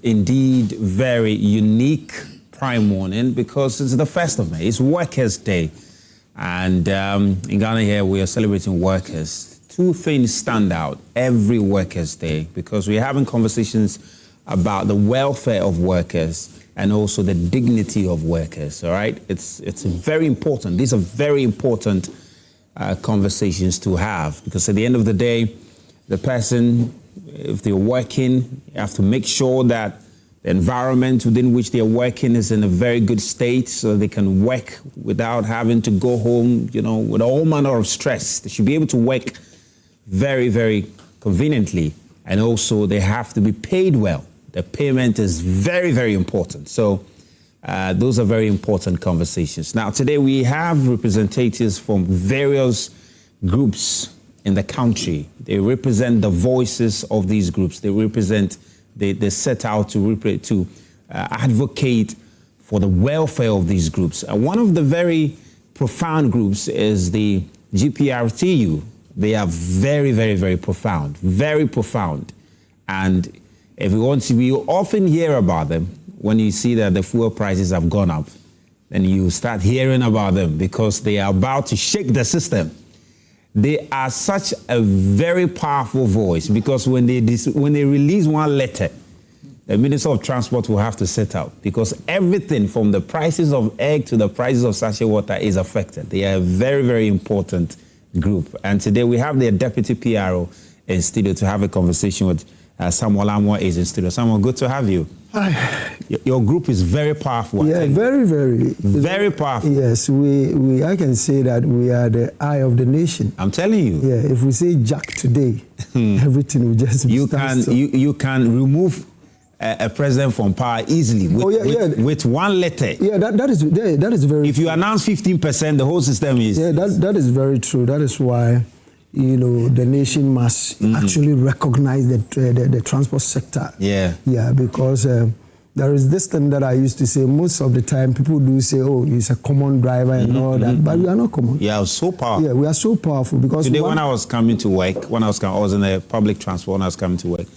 Indeed, very unique prime morning because it's the 1st of May. It's Workers' Day. And in Ghana here, we are celebrating workers. Two things stand out every Workers' Day because we're having conversations about the welfare of workers and also the dignity of workers, all right? It's very important. These are very important conversations to have because at the end of the day, the person, if they're working, you have to make sure that the environment within which they're working is in a very good state so they can work without having to go home, you know, with all manner of stress. They should be able to work very, very conveniently. And also they have to be paid well. The payment is very, very important. So those are very important conversations. Now, today we have representatives from various groups in the country. They represent the voices of these groups. They represent, they set out to advocate for the welfare of these groups. One of the very profound groups is the GPRTU. They are very, very, very profound, very profound. And if you want to, we often hear about them when you see that the fuel prices have gone up. Then you start hearing about them because they are about to shake the system. They are such a very powerful voice because when they release one letter, the Minister of Transport will have to set out because everything from the prices of egg to the prices of sachet water is affected. They are a very, very important group. And today we have their Deputy PRO in studio to have a conversation with Amoah is in studio. Samuel, good to have you. Hi. Your group is very powerful. Yeah, very, very. Very powerful. Yes, I can say that we are the eye of the nation. I'm telling you. Yeah, if we say Jack today, everything will just be you can remove a president from power easily with one letter. Yeah, that is very If you announce 15%, the whole system is... Yeah, that is very true. That is why, you know, the nation must actually recognize the transport sector. Yeah. Yeah, because there is this thing that I used to say, most of the time people do say, oh, he's a common driver and all that, but we are not common. Yeah, so powerful. Yeah, we are so powerful because... Today when I was coming to work, I was in a public transport when I was coming to work,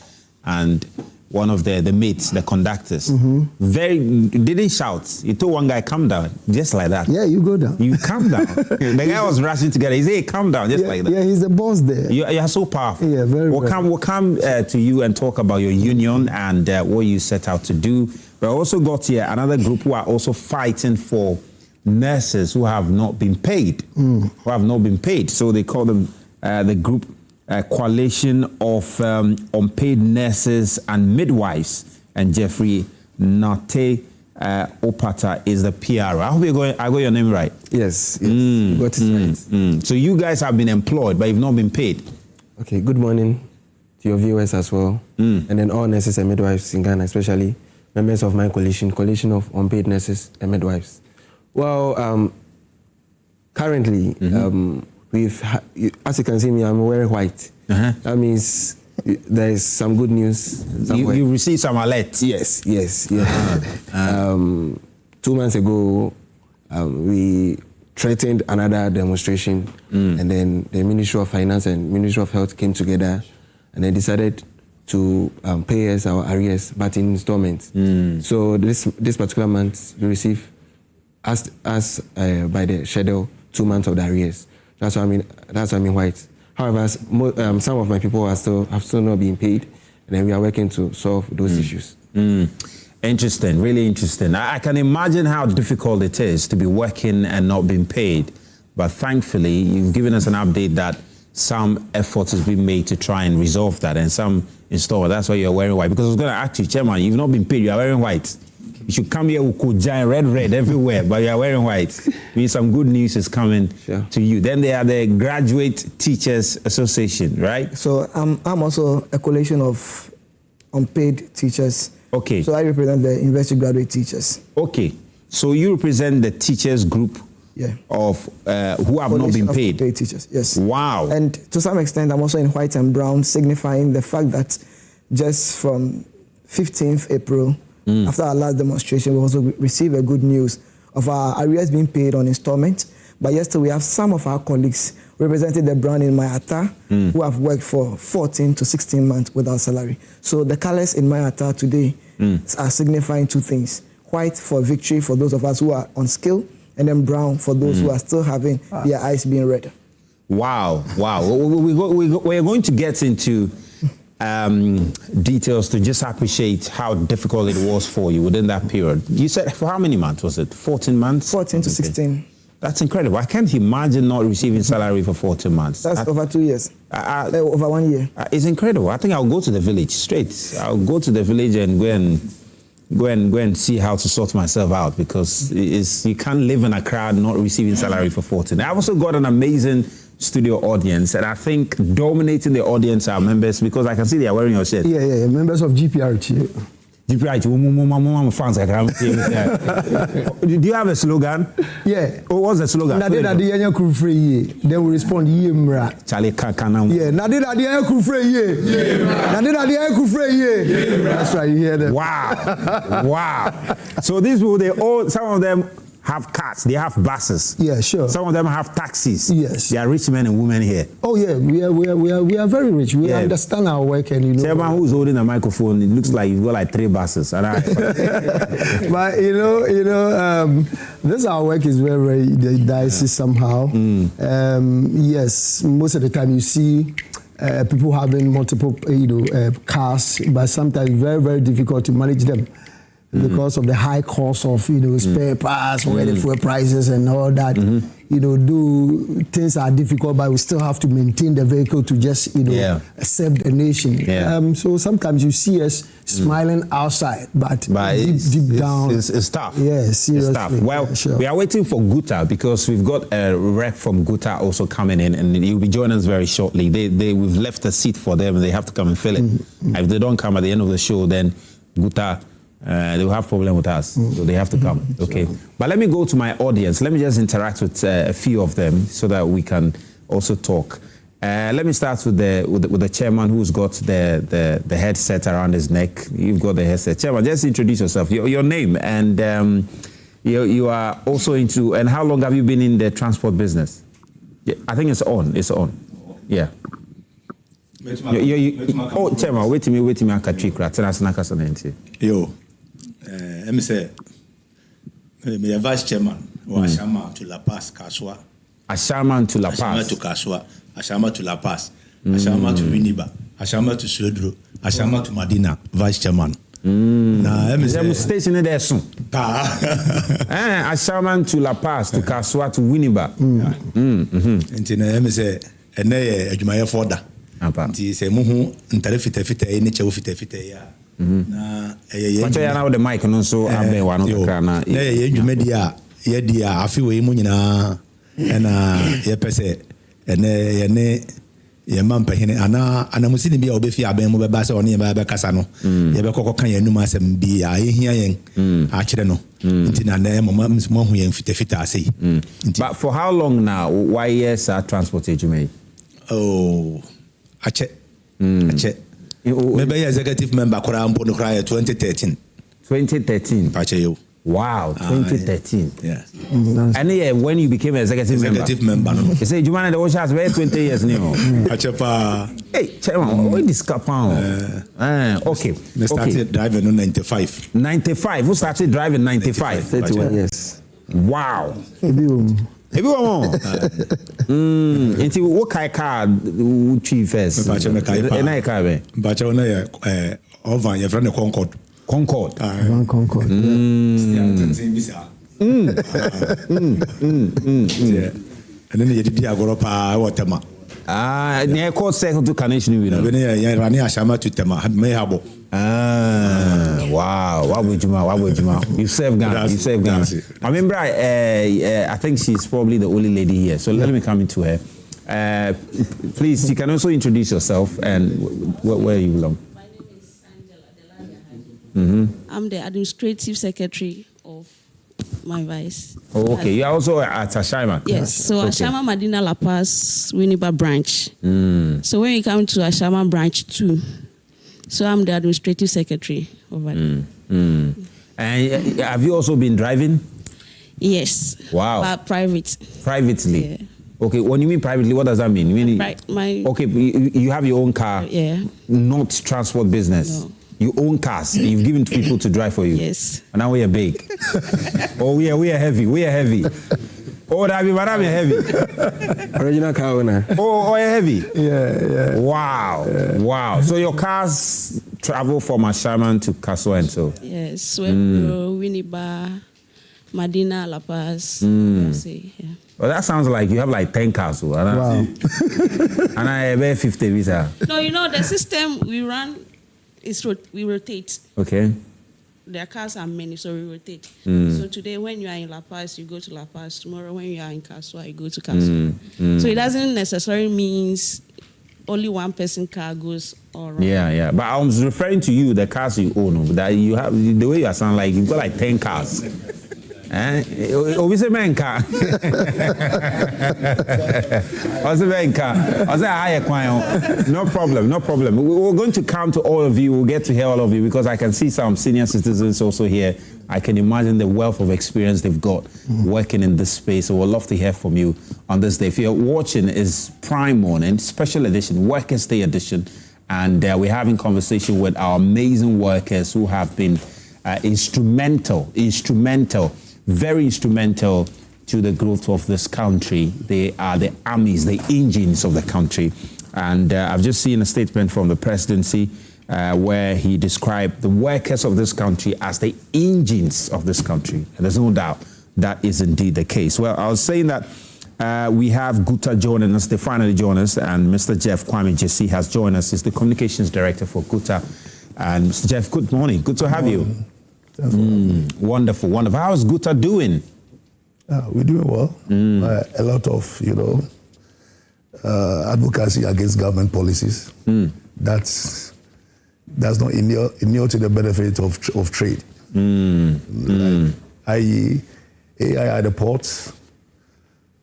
and one of the mates, the conductors, didn't shout. He told one guy, calm down, just like that. Yeah, you go down. You calm down. The guy was rushing together. He said, hey, calm down, just like that. Yeah, he's the boss there. You are so powerful. Yeah, We'll come to you and talk about your union and what you set out to do. But I also got here another group who are also fighting for nurses who have not been paid. So they call them the group Coalition of Unpaid Nurses and Midwives, and Jeffrey Nate Opata is the PR. I hope I got your name right. Yes, you got it right. So you guys have been employed, but you've not been paid. Okay, good morning to your viewers as well, and then all nurses and midwives in Ghana, especially members of my Coalition of Unpaid Nurses and Midwives. Well, currently, as you can see me, I'm wearing white. That means there is some good news. You received some alerts. Yes. 2 months ago, we threatened another demonstration, and then the Ministry of Finance and Ministry of Health came together, and they decided to pay us our arrears, but in installments. So this particular month, we receive as by the schedule 2 months of the arrears. That's what I mean white. However, some of my people have still not been paid, and then we are working to solve those issues. Interesting, really interesting. I can imagine how difficult it is to be working and not being paid. But thankfully, you've given us an update that some effort has been made to try and resolve that, and some install. That's why you're wearing white. Because I was going to ask you, Chairman, you've not been paid, you are wearing white. You should come here with Kujai, red everywhere, but you are wearing white. Means some good news is coming to you. Then they are the Graduate Teachers Association, right? So I'm also a coalition of unpaid teachers. Okay. So I represent the university graduate teachers. Okay. So you represent the teachers group of who have not been paid. Paid teachers, yes. Wow. And to some extent, I'm also in white and brown, signifying the fact that just from 15th April, after our last demonstration, we also received a good news of our arrears being paid on installment. But yesterday, we have some of our colleagues represented the brand in Mayata, who have worked for 14 to 16 months without salary. So the colors in Mayata today are signifying two things. White for victory for those of us who are on skill, and then brown for those who are still having their eyes being red. Wow, wow. We're going to get into details to just appreciate how difficult it was for you within that period. You said for how many months was it? 14 months? 14 to 16. That's incredible. I can't imagine not receiving salary for 14 months. That's over 2 years. Over 1 year. It's incredible. I think I'll go to the village straight. I'll go to the village and go and see how to sort myself out, because you can't live in a crowd not receiving salary for 14. I've also got an amazing studio audience, and I think dominating the audience are members, because I can see they are wearing your shirt. Yeah, members of GPRTU. GPRTU, fans. Do you have a slogan? Yeah. Oh, what's the slogan? Then we respond, Charlie Kakana. Yeah, that's right, you hear them. Wow. So these people, some of them have cars, they have buses. Yeah, sure. Some of them have taxis. Yes. They are rich men and women here. Oh yeah, we are very rich. We understand our work, and you know. Chairman who's holding a microphone, it looks like you've got like 3 buses. But this our work is very, very dicey somehow. Yes, most of the time you see people having multiple cars, but sometimes very, very difficult to manage them, because of the high cost of spare parts, where the fuel prices and all that. Things are difficult, but we still have to maintain the vehicle to just serve the nation. So sometimes you see us smiling outside, but deep down it's tough. Yes, seriously. It's tough. Well, we are waiting for Guta, because we've got a rep from Guta also coming in, and he'll be joining us very shortly. We've left a seat for them, and they have to come and fill it. If they don't come at the end of the show, then Guta, they will have problem with us, so they have to come. Okay, but let me go to my audience. Let me just interact with a few of them so that we can also talk. Let me start with the chairman, who's got the headset around his neck. You've got the headset. Chairman, just introduce yourself, your name, and you are also into. And how long have you been in the transport business? Yeah, I think it's on. It's on. Yeah. Oh, chairman, wait a minute, I can trick rat. Yo. Let me say, me vice chairman, Ashama to La Paz, Kaswa. Ashama to La Paz. Ashama to Kaswa. Ashama to La Paz. Ashama to Winneba. Ashama to Sudro. Ashama to Madina, vice chairman. Now, let me say, station there soon. Ashama to La Paz, to Kaswa, to Winneba. And let me say, and they are for that. Nti se muhu ntare fita ni chewo fita ya na wacha ya na the mic no so abe wa no kakra na ye dwumadi a ye dia afi we mu nyina na ye pese ye ne ye mampahene ana musini bia obefi aben mu beba se one ye ba kasa no ye be kokko kan ye numa asem bia ye hia yen a kire no nti na na mo hu yen fita asei. But for how long now? Why years are transport agency? Oh, Ache. Maybe executive member Korambo 2013. 2013. Pache. Wow, 2013. Yeah. And when you became executive member. No. You say you managed the Oshas very 20 years now. Achepa. Hey, Chairman, what is Capon? Okay. I started driving in 95. 95. Who started driving 95? 31 years. Wow. Everyone. Into what kind of car would you first? Bacha na ya ovan ya friend Concord. Concord. Concord. And then you did agoro pa watema. Near court second to Carnation. Ya rani ashama to tema me habo. Wow. What would you? You save Ghana. I remember, I think she's probably the only lady here. So let me come into her. Please, you can also introduce yourself and where you belong. My name is Angela. I'm the administrative secretary of my vice. Oh, okay. You are also at Ashama? Yes. So okay. Ashama Madina La Paz, Winneba branch. So when you come to Ashama branch 2, so I'm the administrative secretary over there. And have you also been driving? Yes. Wow. But private. Privately? Yeah. Okay, when you mean privately, what does that mean? You mean okay, you have your own car, not transport business. No. You own cars. You've given to people to drive for you. Yes. And now we are big. Oh, we are heavy. We are heavy. Oh, that be madam, you're heavy. Original car owner. Oh, you're heavy. Yeah. Wow. Yeah. Wow. So your cars travel from Ashaman to Kaso and so. Yes. Swebro, Winneba, Madina, La Paz. Yeah. Well, that sounds like you have like 10 cars. Wow. And I have 50 visa. No, you know, the system we run is we rotate. Okay. Their cars are many, so we rotate. So today, when you are in La Paz, you go to La Paz. Tomorrow, when you are in Kasua, you go to Kasua. So it doesn't necessarily means only one person car goes all around. Yeah. But I was referring to you, the cars you own. That you have, the way you sound like you've got like 10 cars. Obviously, man car. No problem. We're going to come to all of you. We'll get to hear all of you because I can see some senior citizens also here. I can imagine the wealth of experience they've got working in this space. So we'd love to hear from you on this day. If you're watching, is Prime Morning, special edition, Workers' Day edition. And we're having conversation with our amazing workers who have been very instrumental to the growth of this country. They are the armies, the engines of the country. And I've just seen a statement from the presidency where he described the workers of this country as the engines of this country. And there's no doubt that is indeed the case. Well, I was saying that we have Guta joining us, they finally joined us, and Mr. Jeff Kwame Jesse has joined us. He's the communications director for Guta. And Mr. Jeff, good morning. Good to have you. Wonderful. How's Guta doing? We're doing well. A lot of, advocacy against government policies. That's not inure to the benefit of trade. I.e., AI at the ports,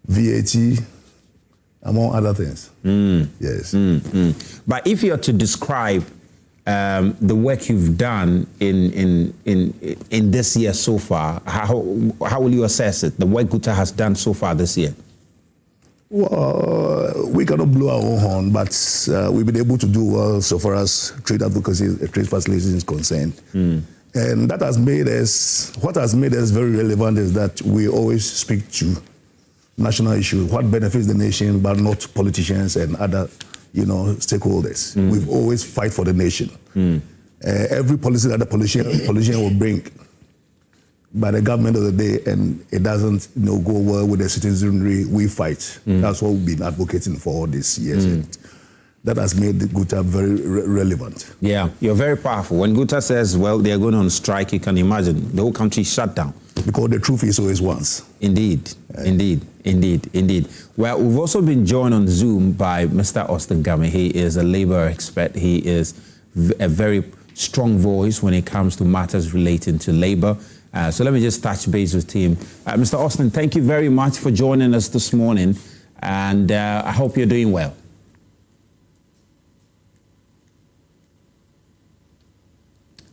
VAT, among other things. Yes. But if you're to describe the work you've done in this year so far, how will you assess it? The work Guta has done so far this year. Well, we cannot blow our own horn, but we've been able to do well so far as trade advocacy, trade facilitation is concerned. And that has made us, what has made us very relevant is that we always speak to national issues, what benefits the nation, but not politicians and other stakeholders. We've always fight for the nation. Every policy that the politician will bring by the government of the day, and it doesn't go well with the citizenry, we fight. That's what we've been advocating for all these years. And that has made Guta very relevant. Yeah, you're very powerful. When Guta says, well, they're going on strike, you can imagine the whole country shut down. Because the truth is always once. Indeed. Well, we've also been joined on Zoom by Mr. Austin Game. He is a labor expert. He is a very strong voice when it comes to matters relating to labor. So let me just touch base with him. Mr. Austin, thank you very much for joining us this morning. And I hope you're doing well.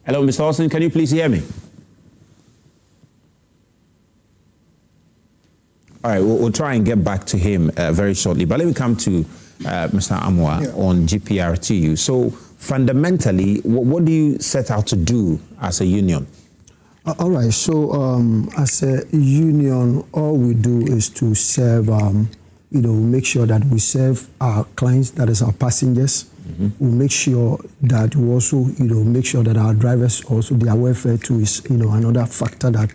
Hello, Mr. Austin, can you please hear me? All right, we'll try and get back to him very shortly. But let me come to Mr. Amoah on GPRTU. So fundamentally, what do you set out to do as a union? All right, so as a union, all we do is to serve, make sure that we serve our clients, that is our passengers. We make sure that we also, make sure that our drivers also, their welfare too is, another factor that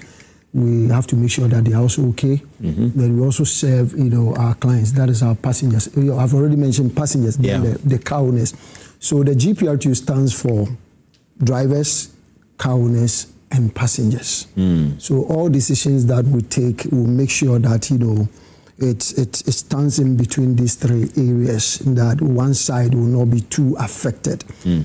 we have to make sure that they are also okay. Then we also serve, our clients, that is our passengers. I've already mentioned passengers, the car owners. So the GPRTU stands for drivers, car owners, and passengers. So all decisions that we take, we'll make sure that, it stands in between these three areas, that one side will not be too affected.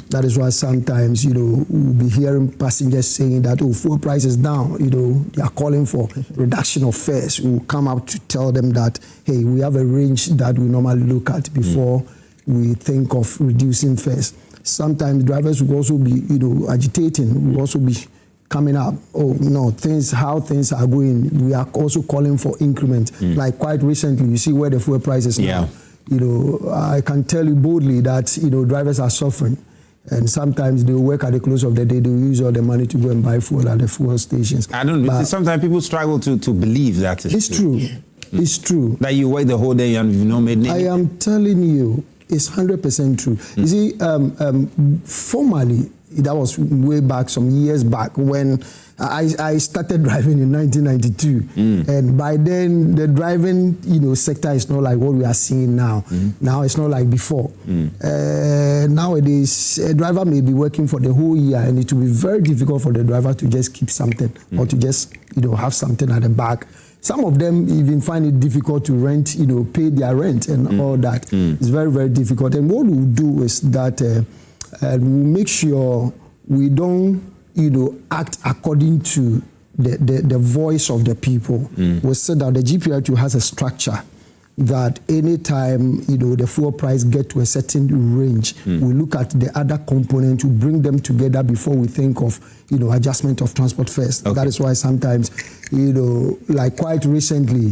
That is why sometimes, we'll be hearing passengers saying that, fuel price is down, they are calling for reduction of fares. We'll come out to tell them that, hey, we have a range that we normally look at before we think of reducing fares. Sometimes drivers will also be, agitating, will also be coming up. Oh no, how things are going. We are also calling for increment. Like quite recently, you see where the fuel price is now. You know, I can tell you boldly that, you know, drivers are suffering. And sometimes they work at the close of the day, they use all the money to go and buy fuel at the fuel stations. I don't know, sometimes people struggle to believe that it's true. It's true. That you work the whole day and you've not made money. I am telling you, it's 100% true. You see, formally, that was way back, some years back, when I started driving in 1992. And by then, the driving, you know, sector is not like what we are seeing now. Now it's not like before. Nowadays, a driver may be working for the whole year, and it will be very difficult for the driver to just keep something or to just, you know, have something at the back. Some of them even find it difficult to rent, you know, pay their rent and all that. It's very, very difficult. And what we'll do is that we'll make sure we don't, you know, act according to the voice of the people. We'll say that the GPRTU has a structure that anytime, you know, the fuel price get to a certain range, we look at the other components to bring them together before we think of, you know, adjustment of transport fares. That is why sometimes, you know, like quite recently,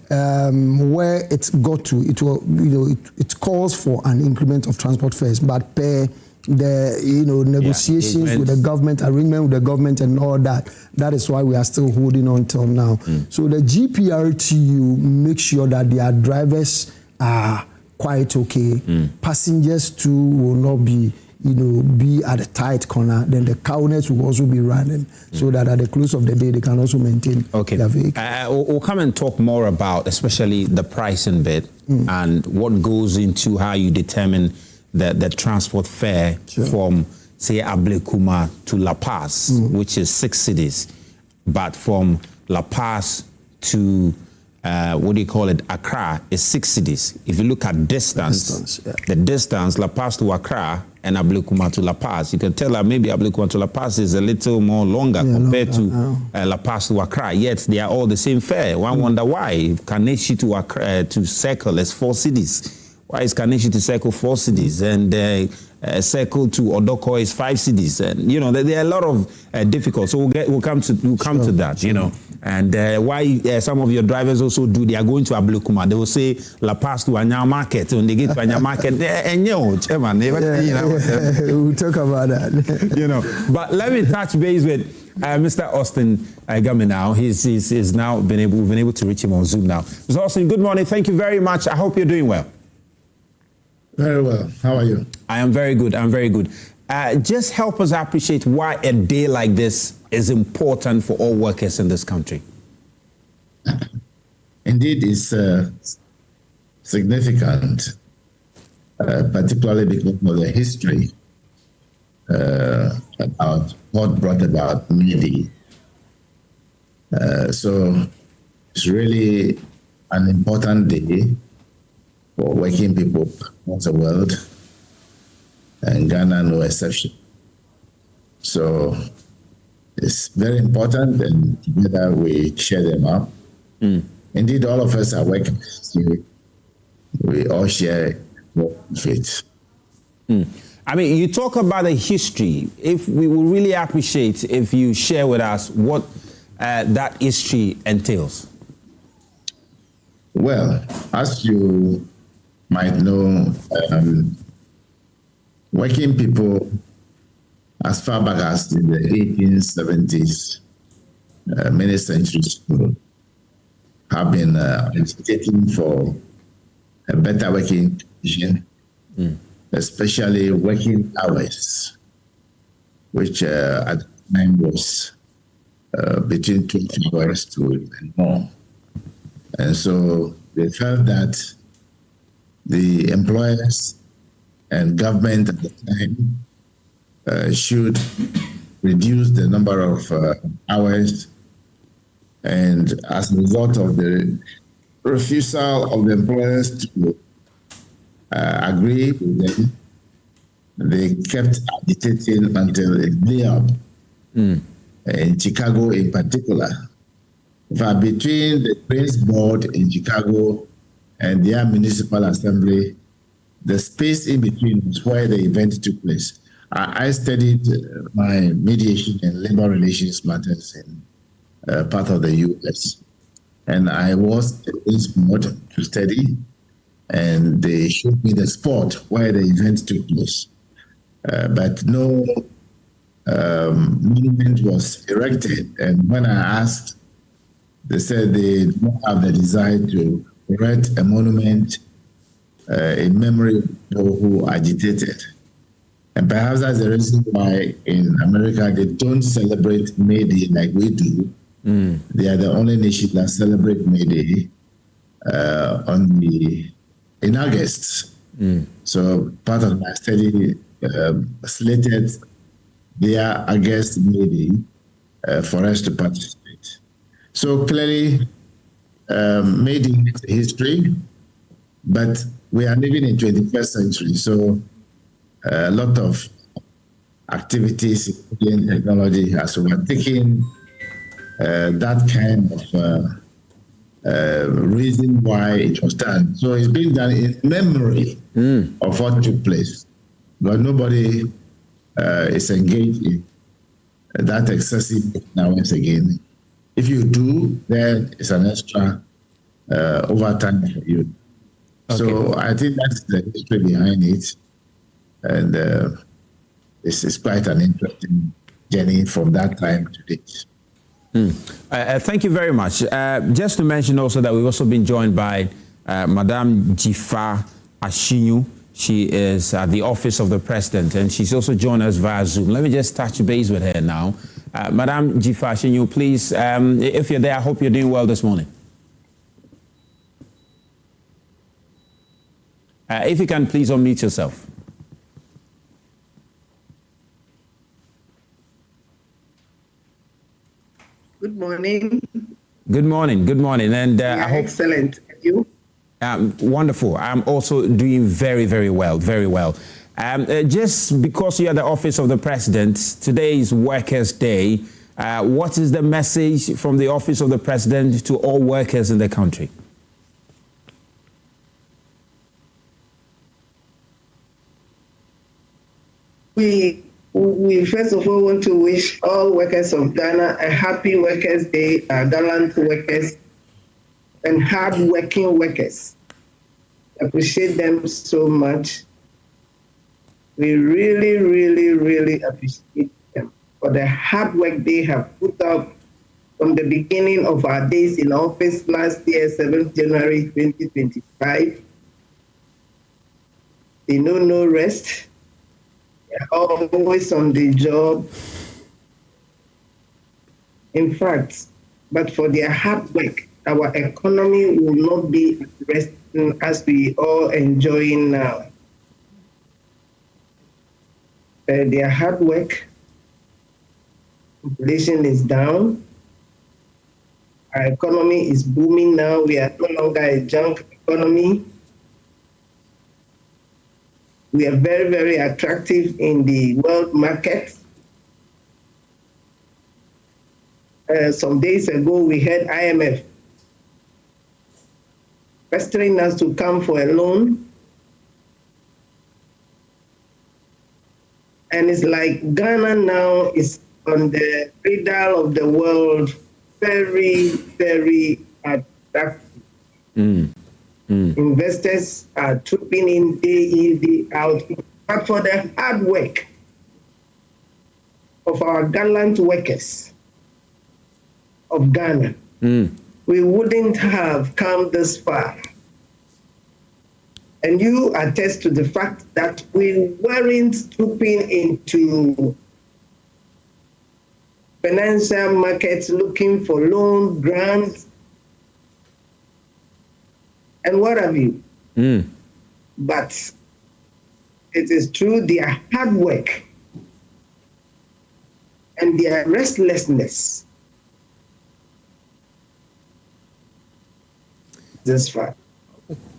where it's got to, it will, you know, it calls for an increment of transport fares, but per the, you know, negotiations with the government, arrangement with the government and all that. That is why we are still holding on till now. So the GPRTU make sure that their drivers are quite okay. Passengers too will not be, you know, be at a tight corner. Then the cownets will also be running so that at the close of the day they can also maintain their vehicle. We'll come and talk more about especially the pricing bit and what goes into how you determine the transport fare from, say, Ablekuma to La Paz, which is 6 cities, but from La Paz to what do you call it, Accra, is 6 cities. If you look at distance, the distance, La Paz to Accra and Ablekuma to La Paz, you can tell that maybe Ablekuma to La Paz is a little more longer compared to La Paz to Accra, yet they are all the same fare. One wonder why. Kaneshi to Accra, to Circle is 4 cities. Why is Kaneshi to Circle 4 cities, and Circle to Odoko is 5 cities, and you know there are a lot of difficult. So we'll come to that, you know, and why some of your drivers also do. They are going to Ablekuma. They will say La Paz to Anya Market. When they get to Anya Market, and we'll talk about that. You know, but let me touch base with Mr. Austin Gami now. He's now we've been able to reach him on Zoom now. Mr. Austin, good morning. Thank you very much. I hope you're doing well. Very well. How are you? I am very good. I'm very good. Just help us appreciate why a day like this is important for all workers in this country. Indeed, it's significant, particularly because of the history about what brought about May. So it's really an important day for working people across the world, and Ghana no exception. So it's very important, and together we share them up. Indeed, all of us are working, so we all share faith. I mean, you talk about the history. If we would really appreciate if you share with us what that history entails. Well, as you might know, working people as far back as in the 1870s, many centuries ago, have been agitating for a better working condition, especially working hours, which at the time was between 20 hours to and more. And so they felt that the employers and government at the time should reduce the number of hours, and as a result of the refusal of the employers to agree with them, they kept agitating until it blew up. In Chicago in particular. But between the Trains Board in Chicago and their municipal assembly, the space in between was where the event took place. I studied my mediation and labor relations matters in part of the U.S. And I was at this board to study, and they showed me the spot where the event took place. But no monument was erected. And when I asked, they said they don't have the desire to erect a monument in memory of people who agitated. And perhaps that's the reason why in America they don't celebrate May Day like we do. They are the only nation that celebrate May Day in August. So part of my study slated their August May Day for us to participate. So clearly, May Day is history, but we are living in 21st century. So a lot of activities in technology has overtaken that kind of reason why it was done. So it's been done in memory of what took place. But nobody is engaged in that excessive hours again. If you do, then it's an extra overtime for you. Okay. So I think that's the history behind it. And this is quite an interesting journey from that time to date. Thank you very much. Just to mention also that we've also been joined by Madame GPRTU. She is at the office of the president, and she's also joined us via Zoom. Let me just touch base with her now. Madame GPRTU, please, if you're there, I hope you're doing well this morning. If you can, please unmute yourself. Good morning. Good morning. Good morning. And I hope excellent. And you? Wonderful. I'm also doing very, very well. Very well. Just because you're at the office of the president, today is Workers' Day. What is the message from the office of the president to all workers in the country? We first of all want to wish all workers of Ghana a happy Workers' Day, gallant workers and hard-working workers. Appreciate them so much. We really, really, really appreciate them for the hard work they have put up from the beginning of our days in office last year, 7th January 2025. They know no rest. They're always on the job. In fact, but for their hard work, our economy will not be at rest as we all enjoying now. Their hard work, inflation is down. Our economy is booming now. We are no longer a junk economy. We are very, very attractive in the world market. Some days ago, we had IMF pestering us to come for a loan. And it's like Ghana now is on the radar of the world, very, very attractive. Investors are trooping in day in, day out. But for the hard work of our gallant workers of Ghana, we wouldn't have come this far. And you attest to the fact that we weren't trooping into financial markets looking for loan, grants, and what have you. But it is through their hard work and their restlessness this far.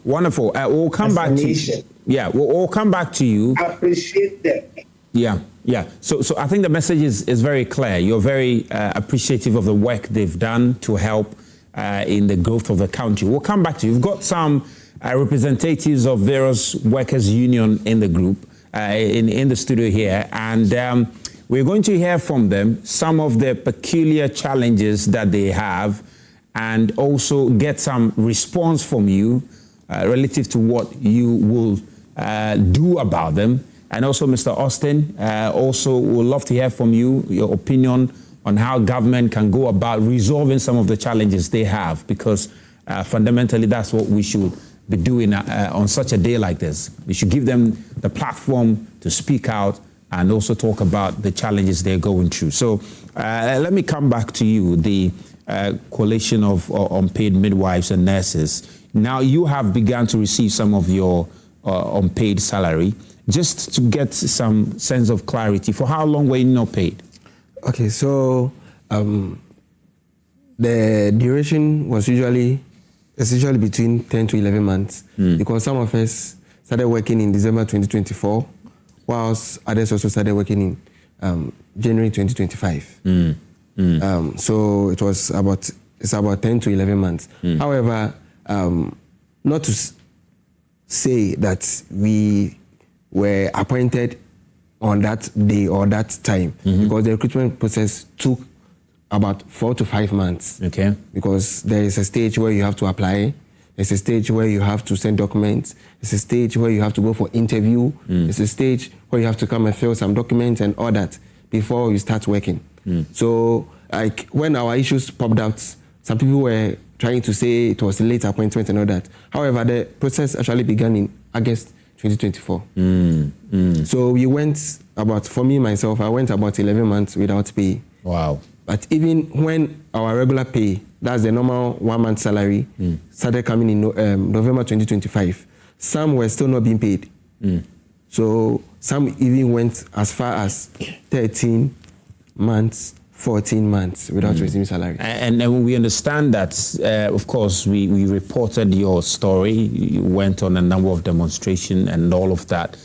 Wonderful. We'll come back to you. Yeah, we'll come back to you. I appreciate that. Yeah. So I think the message is very clear. You're very appreciative of the work they've done to help in the growth of the country. We'll come back to you. We've got some representatives of various workers' union in the group. in the studio here, and we're going to hear from them some of the peculiar challenges that they have, and also get some response from you relative to what you will do about them. And also, Mr. Austin, also would love to hear from you, your opinion on how government can go about resolving some of the challenges they have, because fundamentally that's what we should be doing on such a day like this. We should give them the platform to speak out and also talk about the challenges they're going through. So let me come back to you, the coalition of unpaid midwives and nurses. Now you have begun to receive some of your unpaid salary. Just to get some sense of clarity, for how long were you not paid? Okay, so the duration was usually between 10 to 11 months, because some of us started working in December 2024, whilst others also started working in January 2025. So it's about 10 to 11 months. However, not to say that we were appointed on that day or that time, because the recruitment process took about 4 to 5 months. Okay. Because there is a stage where you have to apply, there's a stage where you have to send documents, there's a stage where you have to go for interview, there's a stage where you have to come and fill some documents and all that before you start working. So like when our issues popped out, some people were trying to say it was a late appointment and all that. However, the process actually began in August 2024. So we went for me, myself, I went about 11 months without pay. Wow. But even when our regular pay, that's the normal 1 month salary, started coming in November 2025, some were still not being paid. So some even went as far as 13 months, 14 months without receiving salary. And we understand that, of course, we reported your story. You went on a number of demonstrations and all of that.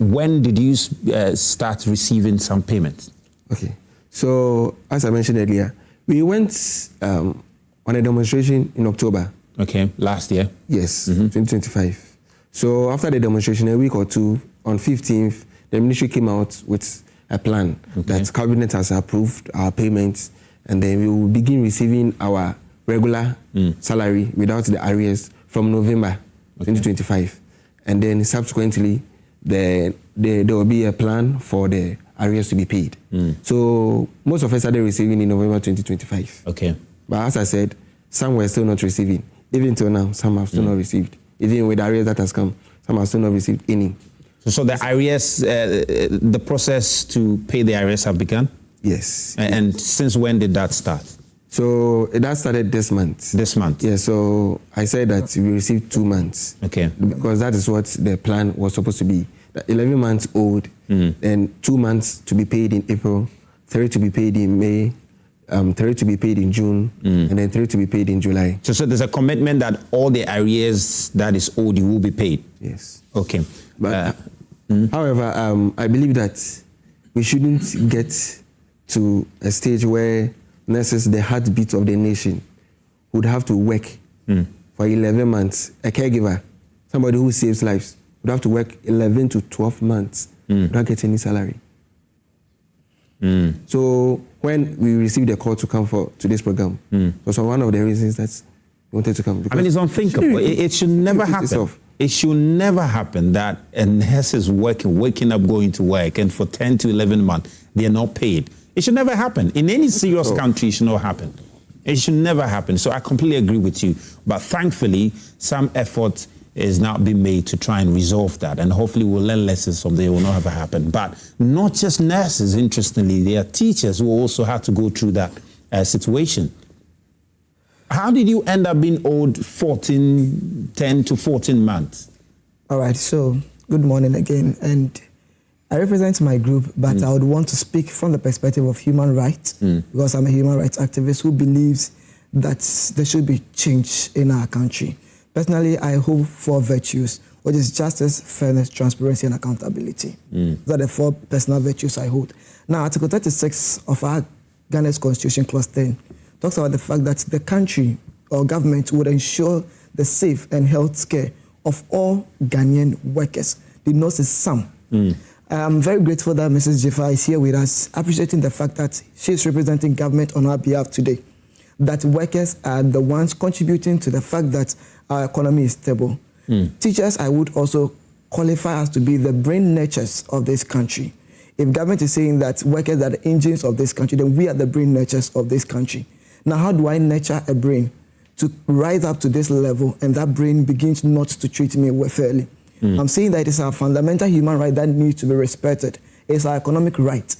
When did you start receiving some payments? Okay. So, as I mentioned earlier, we went on a demonstration in October. Okay, last year? Yes, 2025. So, after the demonstration, a week or two, on 15th, the ministry came out with a plan that cabinet has approved our payments, and then we will begin receiving our regular salary without the arrears from November 2025. And then subsequently, there will be a plan for the arrears to be paid. So most of us started receiving in November 2025. Okay. But as I said, some were still not receiving. Even till now, some have still not received. Even with the arrears that has come, some have still not received any. So the arrears, the process to pay the arrears have begun? Yes. And since when did that start? So that started this month. This month? Yeah, so I said that we received 2 months. Okay. Because that is what the plan was supposed to be. 11 months old, then 2 months to be paid in April, 3 to be paid in May, 3 to be paid in June, and then 3 to be paid in July. So there's a commitment that all the arrears that is owed you will be paid? Yes. Okay. But, however, I believe that we shouldn't get to a stage where nurses, the heartbeat of the nation, would have to work for 11 months. A caregiver, somebody who saves lives, would have to work 11 to 12 months without getting any salary. So when we received the call to come for today's program, it was one of the reasons that we wanted to come. I mean, it's unthinkable. It should never happen. It should never happen that a nurse is waking up, going to work, and for 10 to 11 months, they are not paid. It should never happen. In any serious country, it should not happen. It should never happen. So I completely agree with you. But thankfully, some effort is now being made to try and resolve that. And hopefully we'll learn lessons from there. It will not ever happen. But not just nurses, interestingly, there are teachers who also have to go through that situation. How did you end up being owed 10 to 14 months? All right, so good morning again. And I represent my group, but I would want to speak from the perspective of human rights, because I'm a human rights activist who believes that there should be change in our country. Personally, I hold 4 virtues, which is justice, fairness, transparency, and accountability. Those are the 4 personal virtues I hold. Now, Article 36 of our Ghana's Constitution, Clause 10, talks about the fact that the country or government would ensure the safe and health care of all Ghanaian workers. The nurses, some, I'm very grateful that Mrs. Jaffa is here with us, appreciating the fact that she's representing government on our behalf today, that workers are the ones contributing to the fact that our economy is stable. Teachers, I would also qualify us to be the brain nurtures of this country. If government is saying that workers are the engines of this country, then we are the brain nurtures of this country. Now, how do I nurture a brain to rise up to this level and that brain begins not to treat me fairly? I'm saying that it is our fundamental human right that needs to be respected. It's our economic right,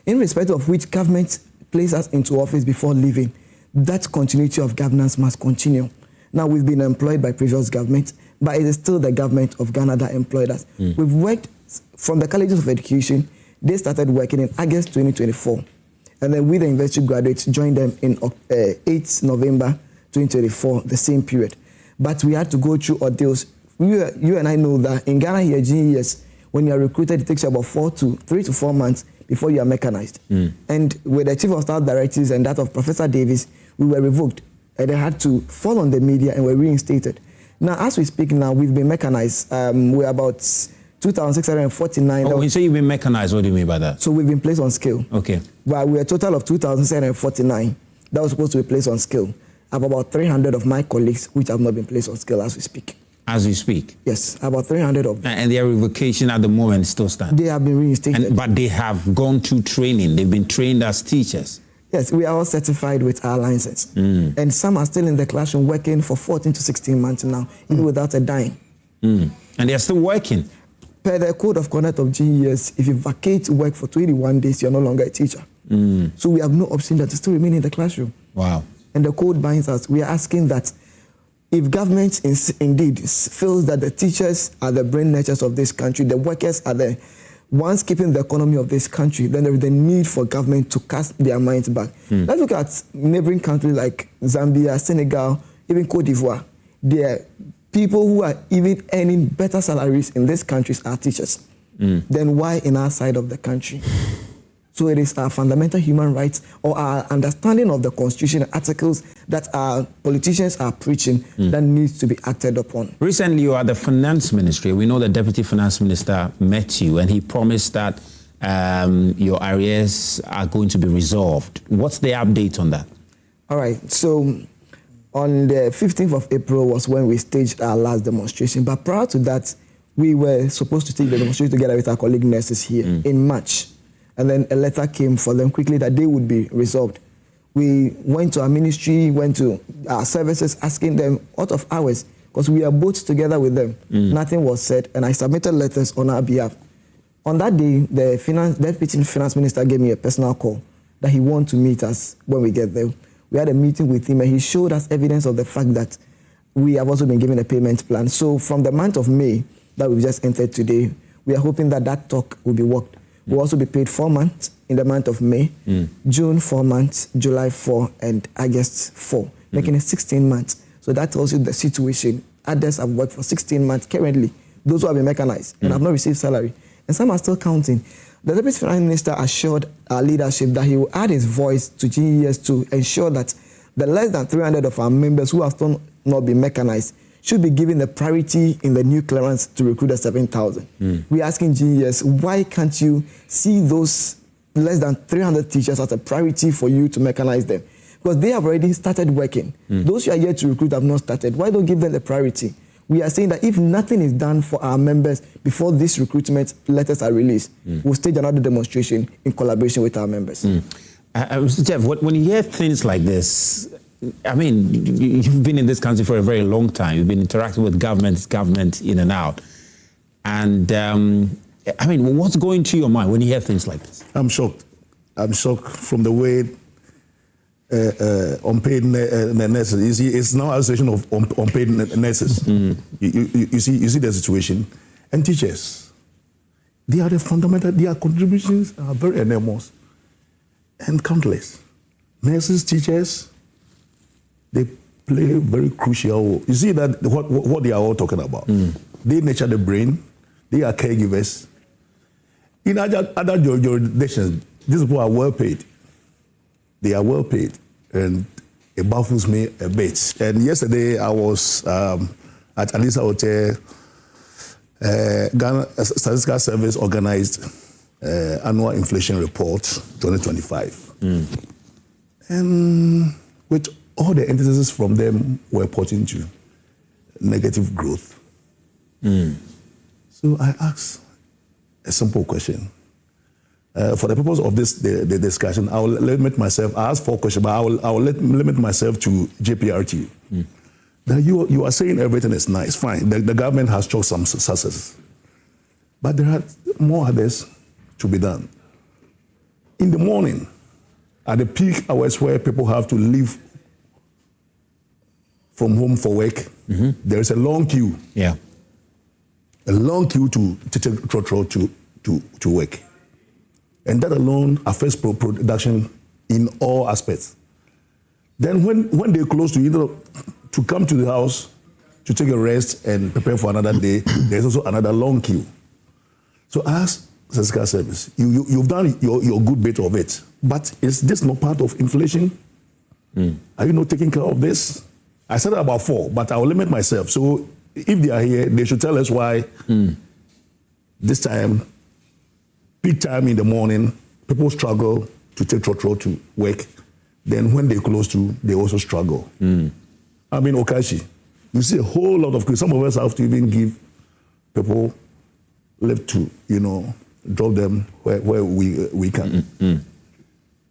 in respect of which government places us into office before leaving. That continuity of governance must continue. Now, we've been employed by previous government, but it is still the government of Ghana that employed us. We've worked from the colleges of education. They started working in August 2024. And then we, the university graduates, joined them in 8 November 2024, the same period. But we had to go through ordeals. You and I know that in Ghana here, GES, when you are recruited, it takes you about 3 to 4 months before you are mechanized. And with the Chief of Staff directives and that of Professor Davis, we were revoked. And they had to fall on the media and were reinstated. Now, as we speak now, we've been mechanized. We're about 2,649. When you say you've been mechanized, what do you mean by that? So we've been placed on scale. Okay. But we're a total of 2,649 that was supposed to be placed on scale. I have about 300 of my colleagues which have not been placed on scale as we speak. As we speak? Yes, about 300 of them. And their revocation at the moment still stands? They have been reinstated. But they have gone through training. They've been trained as teachers. Yes, we are all certified with our license. And some are still in the classroom working for 14 to 16 months now, even without a dime. And they're still working? Per the code of conduct of GES, if you vacate work for 21 days, you're no longer a teacher. So we have no option but to still remain in the classroom. Wow. And the code binds us. We are asking that if government indeed feels that the teachers are the brain nurtures of this country, the workers are the ones keeping the economy of this country, then there is the need for government to cast their minds back. Let's look at neighboring countries like Zambia, Senegal, even Cote d'Ivoire. There people who are even earning better salaries in these countries are teachers. Then why in our side of the country? So it is our fundamental human rights or our understanding of the Constitution articles that our politicians are preaching that needs to be acted upon. Recently, you are the Finance Ministry. We know the Deputy Finance Minister met you and he promised that your arrears are going to be resolved. What's the update on that? All right. So on the 15th of April was when we staged our last demonstration. But prior to that, we were supposed to take the demonstration together with our colleague nurses here in March. And then a letter came for them quickly that they would be resolved. We went to our ministry, went to our services, asking them out of hours, because we are both together with them. Nothing was said, and I submitted letters on our behalf. On that day, the Deputy Finance Minister gave me a personal call that he wanted to meet us when we get there. We had a meeting with him, and he showed us evidence of the fact that we have also been given a payment plan. So from the month of May that we've just entered today, we are hoping that that talk will be worked. We'll also be paid 4 months in the month of May, June 4 months, July 4, and August 4, making it 16 months. So that tells you the situation. Others have worked for 16 months currently, those who have been mechanized and have not received salary. And some are still counting. The Deputy Finance Minister assured our leadership that he will add his voice to GES to ensure that the less than 300 of our members who have still not been mechanized should be given the priority in the new clearance to recruit the 7,000. We're asking GES, why can't you see those less than 300 teachers as a priority for you to mechanize them? Because they have already started working. Those who are yet to recruit have not started. Why don't give them the priority? We are saying that if nothing is done for our members before these recruitment letters are released, we'll stage another demonstration in collaboration with our members. Mr. Jeff, when you hear things like this, I mean, you've been in this country for a very long time. You've been interacting with government in and out. And, I mean, what's going through your mind when you hear things like this? I'm shocked. I'm shocked from the way unpaid nurses. You see, it's now a situation of unpaid nurses. You see the situation. And teachers, they are the fundamental, their contributions are very enormous and countless. Nurses, teachers, they play a very crucial role. You see that what they are all talking about. They nurture the brain. They are caregivers. In other jurisdictions, these people are well paid. They are well paid, and it baffles me a bit. And yesterday I was at Alisa Hotel Ghana Statistical Service organized annual inflation report 2025. And with all the entities from them were pointing to negative growth. So I asked a simple question. For the purpose of the discussion, I will limit myself. I asked 4 questions, but I will limit myself to GPRTU. That you are saying everything is nice, fine. The government has shown some successes, but there are more others to be done. In the morning, at the peak hours where people have to leave from home for work, there is a long queue. Yeah. A long queue to take trotro to work. And that alone affects production in all aspects. Then when they close to come to the house to take a rest and prepare for another day, there's also another long queue. So ask Statistical Service, you've done your good bit of it, but is this not part of inflation? Are you not taking care of this? I said about 4, but I will limit myself. So if they are here, they should tell us why this time, peak time in the morning, people struggle to take trotro to work. Then when they close to, they also struggle. I mean, Okashi, you see a whole lot of, some of us have to even give people lift to, drop them where we can.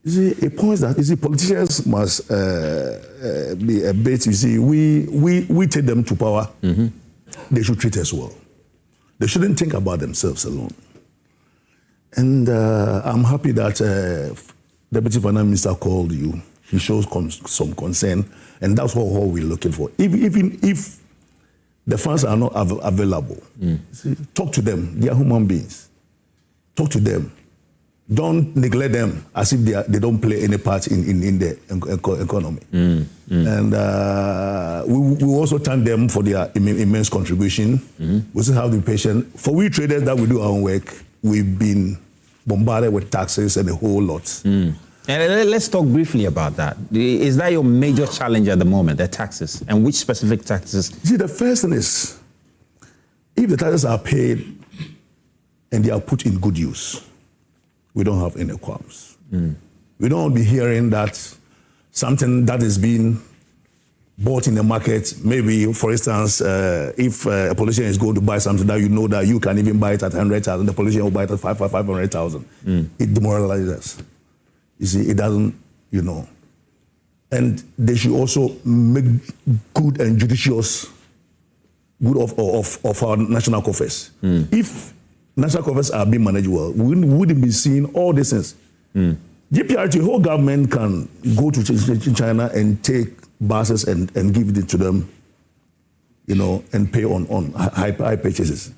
You see, a point that, politicians must be a bit, we take them to power. They should treat us well. They shouldn't think about themselves alone. And I'm happy that Deputy Finance Minister called you. He shows some concern, and that's what we're looking for. Even if the funds are not available, talk to them. They are human beings. Talk to them. Don't neglect them as if they don't play any part in the economy. And we also thank them for their immense contribution. We still have to be patient. For we traders that we do our own work, we've been bombarded with taxes and a whole lot. And let's talk briefly about that. Is that your major challenge at the moment, the taxes? And which specific taxes? See, the first thing is, if the taxes are paid and they are put in good use, we don't have any qualms. We don't be hearing that something that is being bought in the market, maybe, for instance, if a politician is going to buy something that you know that you can even buy it at 100,000, the politician will buy it at 500,000. It demoralizes us. You see, it doesn't, And they should also make good and judicious good of our national coffers. If national coffers are being managed well, we wouldn't be seeing all these things. GPRTU, whole government can go to China and take buses and give it to them, and pay on high purchases.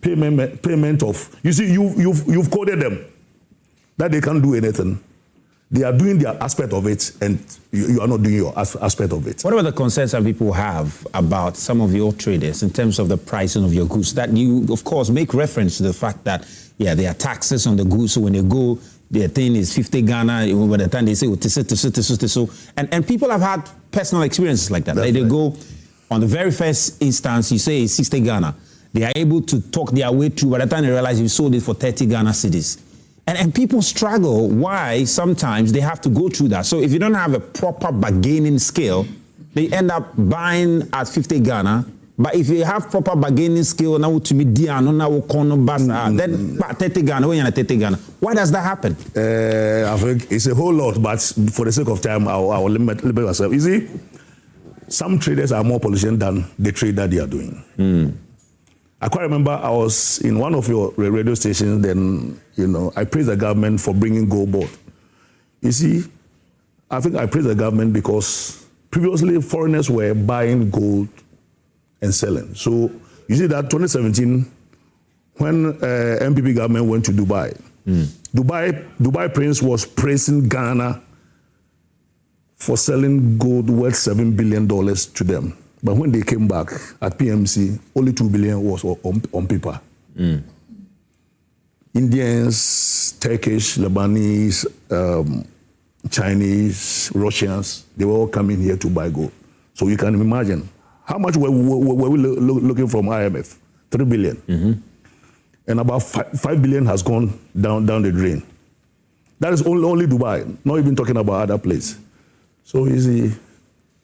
Payment of, you see, you've coded them that they can't do anything. They are doing their aspect of it, and you are not doing your aspect of it. What about the concerns that people have about some of your traders in terms of the pricing of your goods? That you, of course, make reference to the fact that, there are taxes on the goods, so when they go, their thing is 50 Ghana, by the time they say, and people have had personal experiences like that. Like they go, on the very first instance, you say it's 60 Ghana. They are able to talk their way through. By the time they realize you sold it for 30 Ghana cedis. And people struggle why sometimes they have to go through that. So if you don't have a proper bargaining skill, they end up buying at 50 Ghana. But if you have proper bargaining skill, now to me, then 30 Ghana, when you're 30 Ghana. Why does that happen? I think it's a whole lot, but for the sake of time, I will limit myself. You see, some traders are more pollution than the trade that they are doing. I quite remember I was in one of your radio stations, then, I praised the government for bringing gold board. You see, I think I praised the government because previously foreigners were buying gold and selling. So you see that 2017, when MPP government went to Dubai, Dubai Prince was praising Ghana for selling gold worth $7 billion to them. But when they came back at PMC, only 2 billion was on paper. Indians, Turkish, Lebanese, Chinese, Russians, they were all coming here to buy gold. So you can imagine, how much were we looking from IMF? 3 billion. And about 5 billion has gone down the drain. That is only Dubai, not even talking about other places. So you see,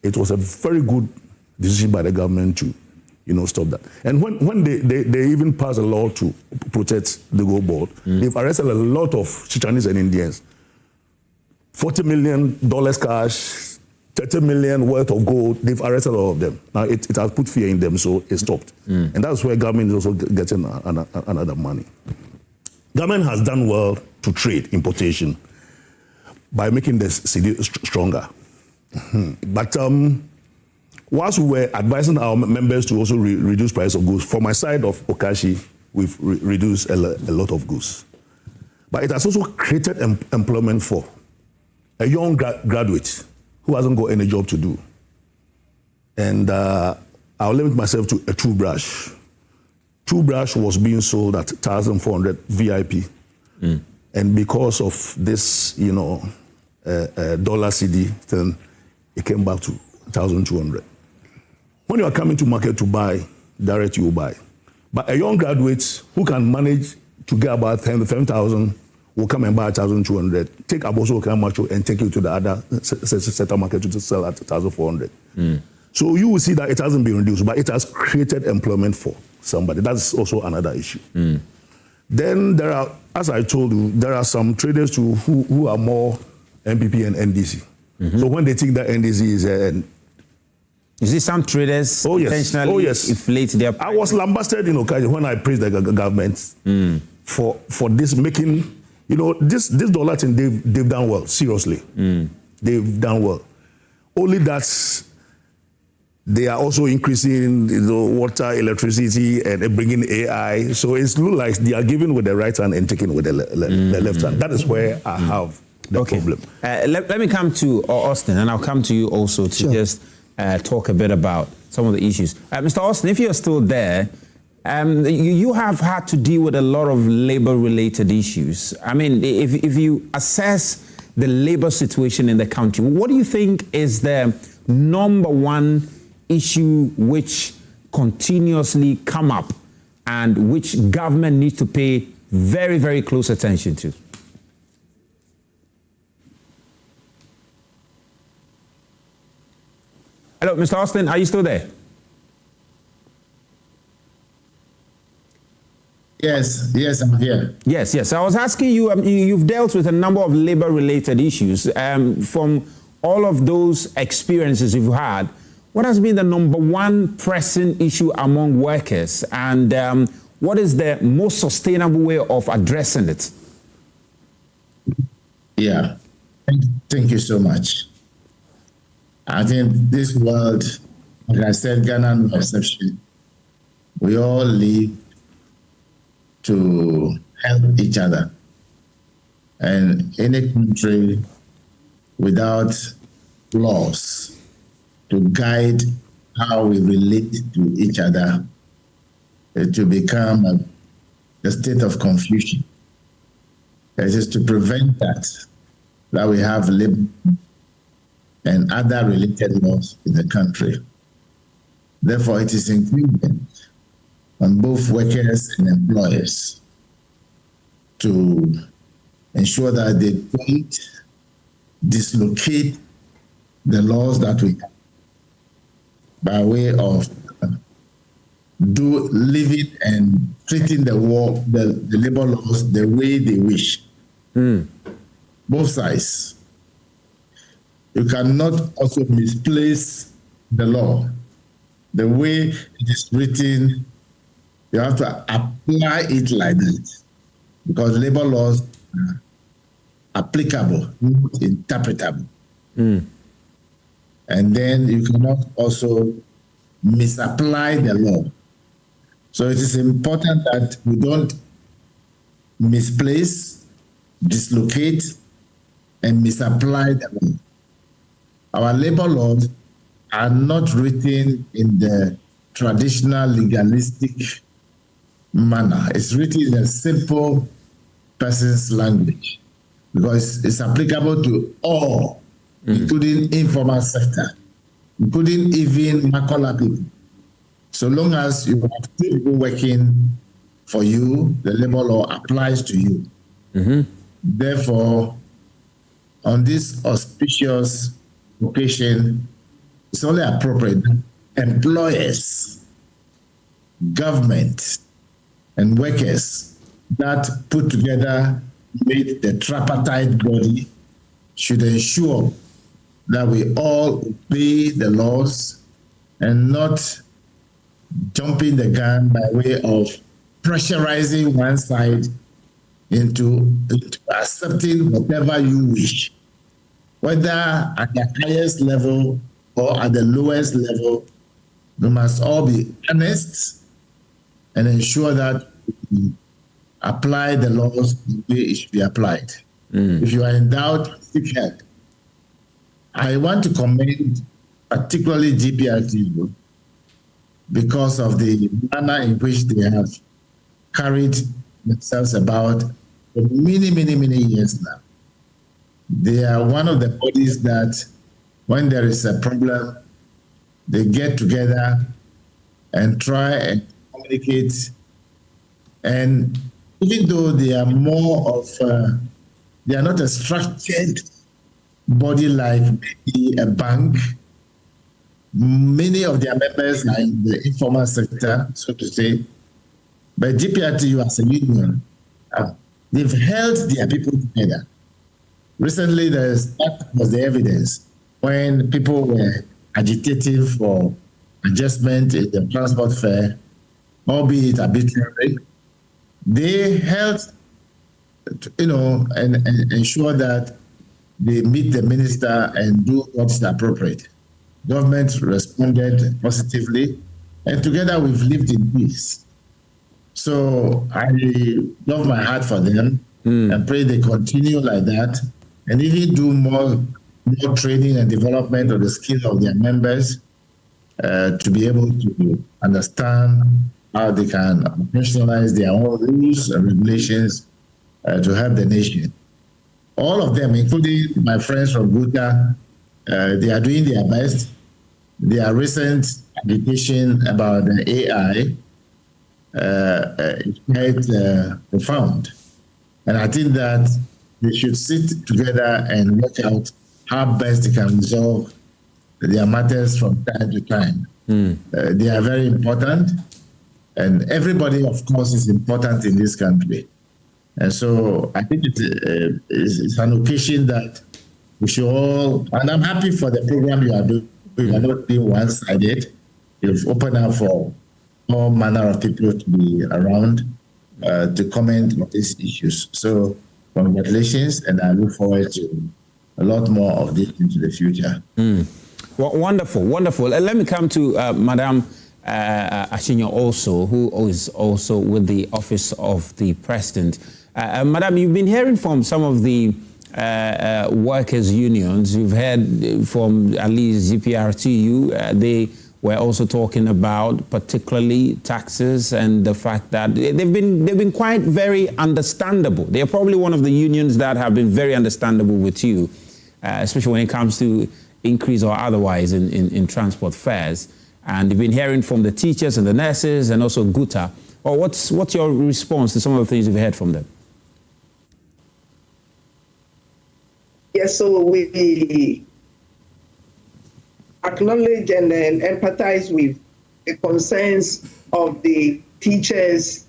it was a very good decision by the government to, stop that. And when they even passed a law to protect the gold board, they've arrested a lot of Chinese and Indians. $40 million cash, 30 million worth of gold, they've arrested all of them. Now it has put fear in them, so it stopped. And that's where government is also getting another money. Government has done well to trade importation by making the city stronger. But whilst we were advising our members to also reduce price of goods, from my side of Okashi, we've reduced a lot of goods. But it has also created employment for a young graduate who hasn't got any job to do. And I'll limit myself to a toothbrush. Toothbrush was being sold at 1,400 VIP. And because of this, dollar CD thing, it came back to 1,200. When you are coming to market to buy, direct you buy. But a young graduate who can manage to get about 10,000 will come and buy 1,200. Take Aboso Kamacho and take you to the other sector market to sell at 1,400. So you will see that it hasn't been reduced, but it has created employment for somebody. That's also another issue. Then there are, as I told you, there are some traders too who are more MPP and NDC. So when they think that NDC is you see some traders intentionally inflate their price. I was lambasted in Okaji when I praised the government for this making, this dollar thing, they've done well, seriously. They've done well. Only that they are also increasing water, electricity, and bringing AI. So it's look like they are giving with the right hand and taking with the left hand. That is where I have the problem. Let me come to Austin, and I'll come to you also to just talk a bit about some of the issues. Mr. Austin, if you're still there, you have had to deal with a lot of labor-related issues. I mean, if you assess the labor situation in the country, what do you think is the number one issue which continuously come up and which government needs to pay very, very close attention to? Hello, Mr. Austin, are you still there? Yes, I'm here. Yes. I was asking you, you've dealt with a number of labor-related issues. From all of those experiences you've had, what has been the number one pressing issue among workers, and what is the most sustainable way of addressing it? Yeah, thank you so much. I think this world, like I said, Ghana no exception. We all live to help each other. And any country without laws to guide how we relate to each other, to become a state of confusion. It is to prevent that we have labor and other related laws in the country. Therefore, it is incumbent on both workers and employers to ensure that they don't dislocate the laws that we have by way of living and treating the labor laws the way they wish. Both sides. You cannot also misplace the law. The way it is written, you have to apply it like that, because labor laws are applicable, not interpretable. And then you cannot also misapply the law. So it is important that we don't misplace, dislocate, and misapply the law. Our labor laws are not written in the traditional legalistic manner. It's written in a simple person's language because it's applicable to all, including informal sector, including even Makola people. So long as you have people working for you, the labor law applies to you. Therefore, on this auspicious occasion, it's only appropriate that employers, government, and workers that put together with the tripartite body should ensure that we all obey the laws and not jumping the gun by way of pressurizing one side into accepting whatever you wish, whether at the highest level or at the lowest level. We must all be honest and ensure that we apply the laws the way it should be applied. If you are in doubt, seek help. I want to commend particularly GPRTU because of the manner in which they have carried themselves about for many years now. They are one of the bodies that when there is a problem, they get together and try and communicate. And even though they are more of, they are not a structured body like maybe a bank, many of their members are in the informal sector, so to say. But GPRTU as a union, they've held their people together. Recently, that was the evidence when people were agitating for adjustment in the transport fare, albeit arbitrary. They held, and ensure that they meet the minister and do what is appropriate. Government responded positively, and together we've lived in peace. So I love my heart for them and pray they continue like that and even do more training and development of the skill of their members to be able to understand how they can operationalize their own rules and regulations to help the nation. All of them, including my friends from Buta, they are doing their best. Their recent agitation about the AI is quite profound. And I think that they should sit together and work out how best they can resolve their matters from time to time. They are very important, and everybody, of course, is important in this country. And so I think it's an occasion that we should all, and I'm happy for the program you are doing. You are not being one-sided. You've opened up for all manner of people to be around to comment on these issues. So congratulations, and I look forward to a lot more of this into the future. Well, wonderful. Let me come to Madam Ashinyo also, who is also with the Office of the President. Madam, you've been hearing from some of the workers' unions. You've heard from at least GPRTU. They were also talking about particularly taxes and the fact that they've been quite very understandable. They're probably one of the unions that have been very understandable with you, especially when it comes to increase or otherwise in transport fares. And you've been hearing from the teachers and the nurses and also GUTA. Well, what's your response to some of the things you've heard from them? Yes, so we acknowledge and empathize with the concerns of the teachers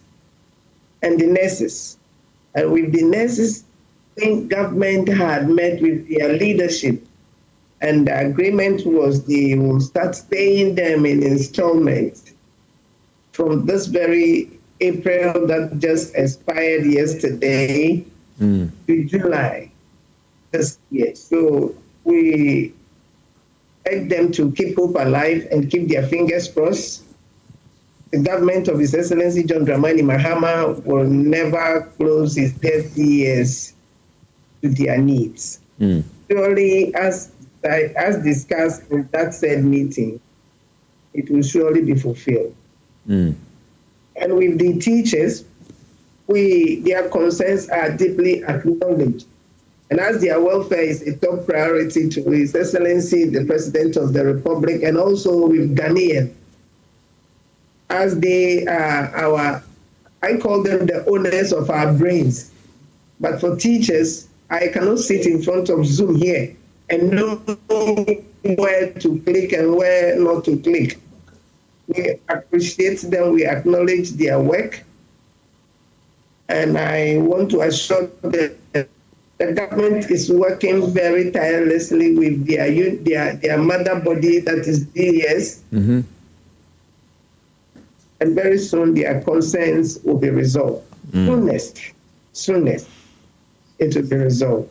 and the nurses. And with the nurses, I think government had met with their leadership, and the agreement was they will start paying them in installments from this very April that just expired yesterday to July this year. So we beg them to keep hope alive and keep their fingers crossed. The government of His Excellency John Dramani Mahama will never close his 30 years to their needs. Surely, as discussed in that said meeting, it will surely be fulfilled. And with the teachers, their concerns are deeply acknowledged. And as their welfare is a top priority to His Excellency, the President of the Republic, and also with Ghanaian, as they are I call them the owners of our brains. But for teachers, I cannot sit in front of Zoom here and know where to click and where not to click. We appreciate them, we acknowledge their work, and I want to assure them that the government is working very tirelessly with their mother body, that is DES, and very soon their concerns will be resolved. Soonest, it will be resolved.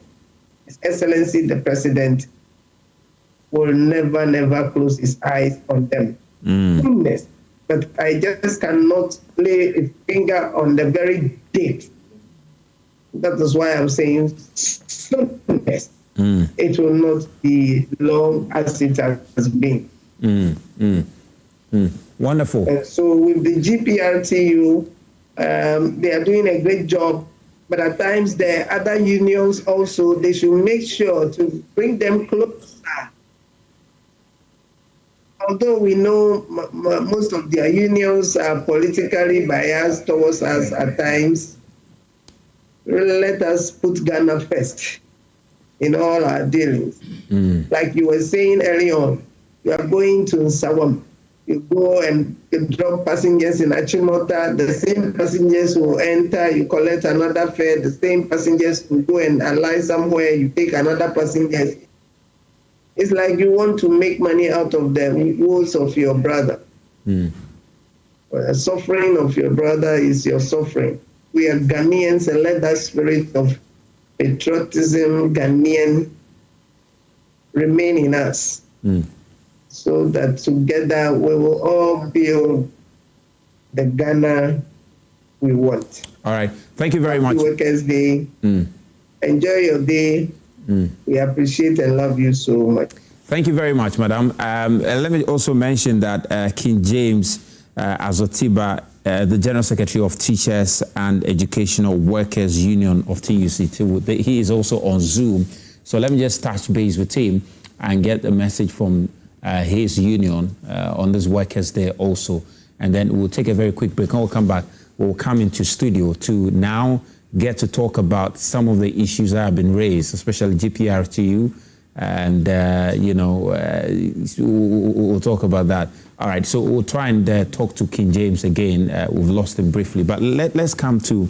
His Excellency the President will never close his eyes on them. Soonest. But I just cannot lay a finger on the very date. That is why I'm saying soonest. It will not be long as it has been. Wonderful. And so with the GPRTU, they are doing a great job. But at times, the other unions also, they should make sure to bring them closer. Although we know most of their unions are politically biased towards us at times, let us put Ghana first in all our dealings. Like you were saying early on, you are going to Nsawam. You go and drop passengers in Achimota, the same passengers will enter, you collect another fare, the same passengers will go and alight somewhere, you take another passenger. It's like you want to make money out of the woes of your brother. The suffering of your brother is your suffering. We are Ghanaians, and let that spirit of patriotism, Ghanaian, remain in us. So that together we will all build the Ghana we want. All right. Thank you very much. Happy Workers' Day. Enjoy your day. We appreciate and love you so much. Thank you very much, Madam. Let me also mention that King James Azotiba, the General Secretary of Teachers and Educational Workers Union of TUC, he is also on Zoom. So let me just touch base with him and get a message from his union on this Workers' Day also. And then we'll take a very quick break. When we'll come back, we'll come into studio to now get to talk about some of the issues that have been raised, especially GPRTU, and, we'll talk about that. All right, so we'll try and talk to King James again. We've lost him briefly, but let's come to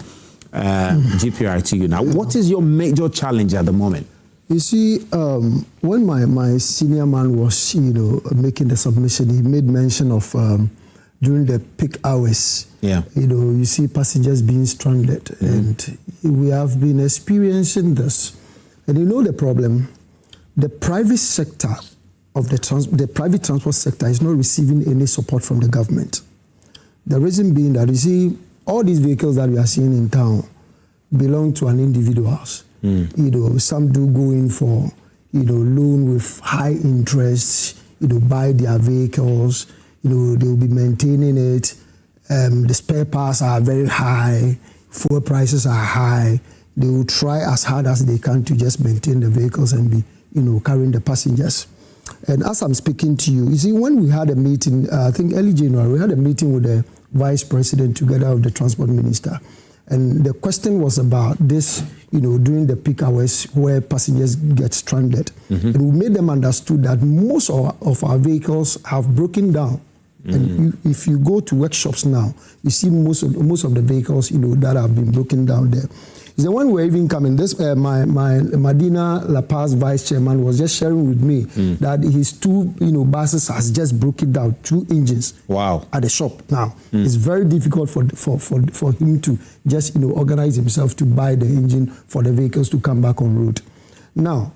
GPRTU now. What is your major challenge at the moment? You see, when my senior man was, making the submission, he made mention of during the peak hours. Yeah. You see passengers being stranded, and we have been experiencing this. And the problem, the private sector of the private transport sector is not receiving any support from the government. The reason being that, you see, all these vehicles that we are seeing in town belong to an individuals. Some do go in for, loan with high interest, buy their vehicles, they will be maintaining it. The spare parts are very high, fuel prices are high. They will try as hard as they can to just maintain the vehicles and be, carrying the passengers. And as I'm speaking to you, you see, when we had a meeting, I think early January, we had a meeting with the Vice President together with the Transport Minister. And the question was about this, during the peak hours where passengers get stranded. And we made them understood that most of our vehicles have broken down. And if you go to workshops now, you see most of the vehicles, that have been broken down there. Is the one we're even coming. This my Medina La Paz vice chairman was just sharing with me that his two buses has just broken down, 2 engines. Wow. At the shop now. It's very difficult for him to just organize himself to buy the engine for the vehicles to come back on road. Now,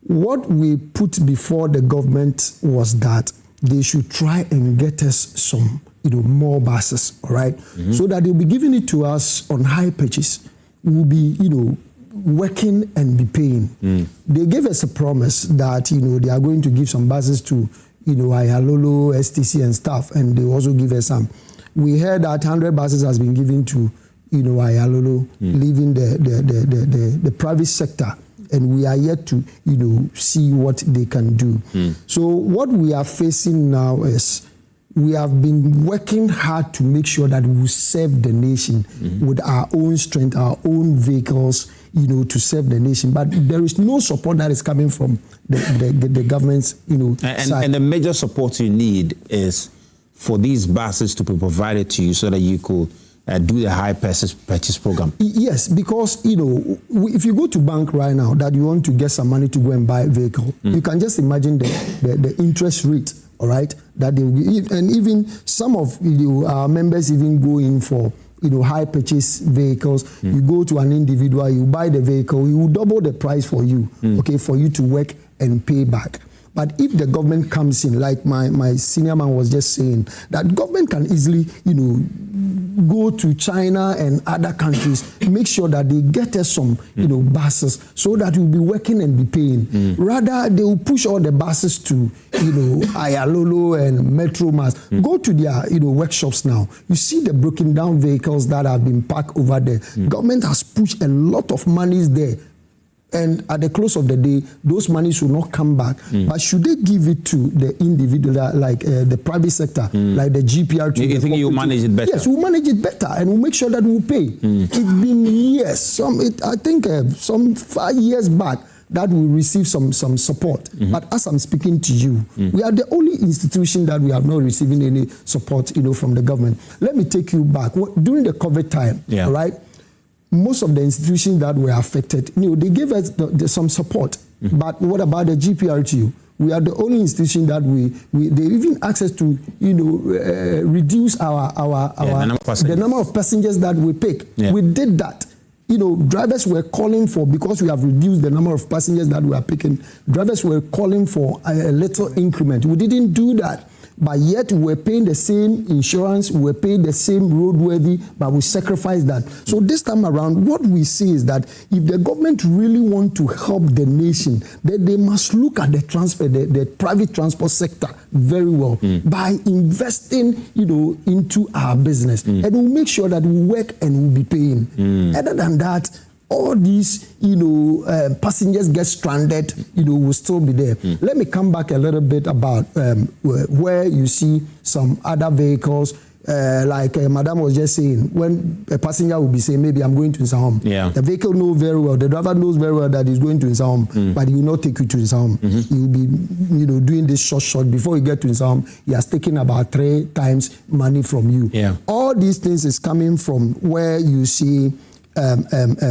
what we put before the government was that they should try and get us some more buses, all right, so that they'll be giving it to us on high purchase. We'll be, working and be paying. They gave us a promise that, they are going to give some buses to, Ayalolo, STC and stuff, and they also give us some. We heard that 100 buses has been given to, Ayalolo, leaving the private sector, and we are yet to, see what they can do. So what we are facing now is we have been working hard to make sure that we serve the nation with our own strength, our own vehicles, to serve the nation. But there is no support that is coming from the government's, side. And the major support you need is for these buses to be provided to you so that you could do the high purchase program. Yes, because, if you go to bank right now that you want to get some money to go and buy a vehicle, you can just imagine the interest rate, all right, that they will give. And even some of our members even go in for high purchase vehicles. You go to an individual, you buy the vehicle, he will double the price for you, okay, for you to work and pay back. But if the government comes in, like my senior man was just saying, that government can easily, go to China and other countries, make sure that they get us some, buses so that we'll be working and be paying. Rather, they will push all the buses to, Ayalolo and Metro Mass. Go to their, workshops now. You see the broken down vehicles that have been parked over there. Government has pushed a lot of monies there. And at the close of the day, those monies will not come back. But should they give it to the individual, like the private sector, like the GPRTU? You think you manage it better? Yes, we'll manage it better, and we'll make sure that we'll pay. It's been years. I think some 5 years back that we received some support. But as I'm speaking to you, we are the only institution that we have not receiving any support, from the government. Let me take you back. During the COVID time, right? Most of the institutions that were affected, they gave us some support. But what about the GPRTU? We are the only institution that they even asked us to, reduce the number of passengers that we pick. Yeah. We did that. Drivers were calling for, because we have reduced the number of passengers that we are picking, drivers were calling for a little increment. We didn't do that. But yet we're paying the same insurance, we're paying the same roadworthy, but we sacrifice that. So this time around, what we see is that if the government really want to help the nation, then they must look at the private transport sector very well by investing, into our business. And we'll make sure that we work and we'll be paying. Other than that, all these, passengers get stranded, will still be there. Let me come back a little bit about where you see some other vehicles, like Madam was just saying, when a passenger will be saying, maybe I'm going to Nsahom. Yeah. The vehicle knows very well, the driver knows very well that he's going to Nsahom, but he will not take you to Nsahom. He will be, doing this short. Before you get to Nsahom, he has taken about 3 times money from you. Yeah. All these things is coming from where you see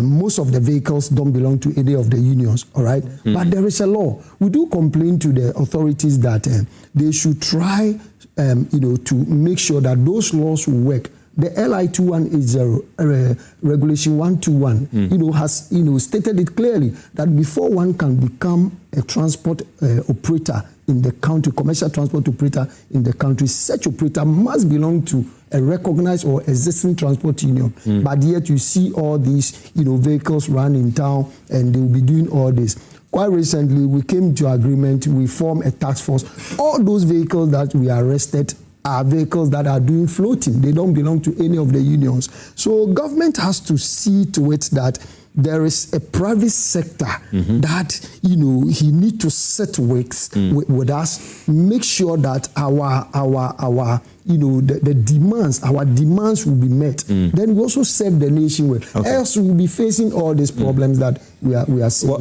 most of the vehicles don't belong to any of the unions, all right? But there is a law. We do complain to the authorities that they should try, to make sure that those laws will work. The LI 2180 regulation 121, has stated it clearly that before one can become a transport operator in the country, commercial transport operator in the country, such operator must belong to a recognized or existing transport union. But yet you see all these, vehicles run in town and they will be doing all this. Quite recently, we came to agreement, we formed a task force. All those vehicles that we arrested are vehicles that are doing floating. They don't belong to any of the unions. So government has to see to it that there is a private sector that, he need to sit with us, make sure that our the demands, our demands will be met. Then we also serve the nation well. Okay. Else we will be facing all these problems that we are seeing.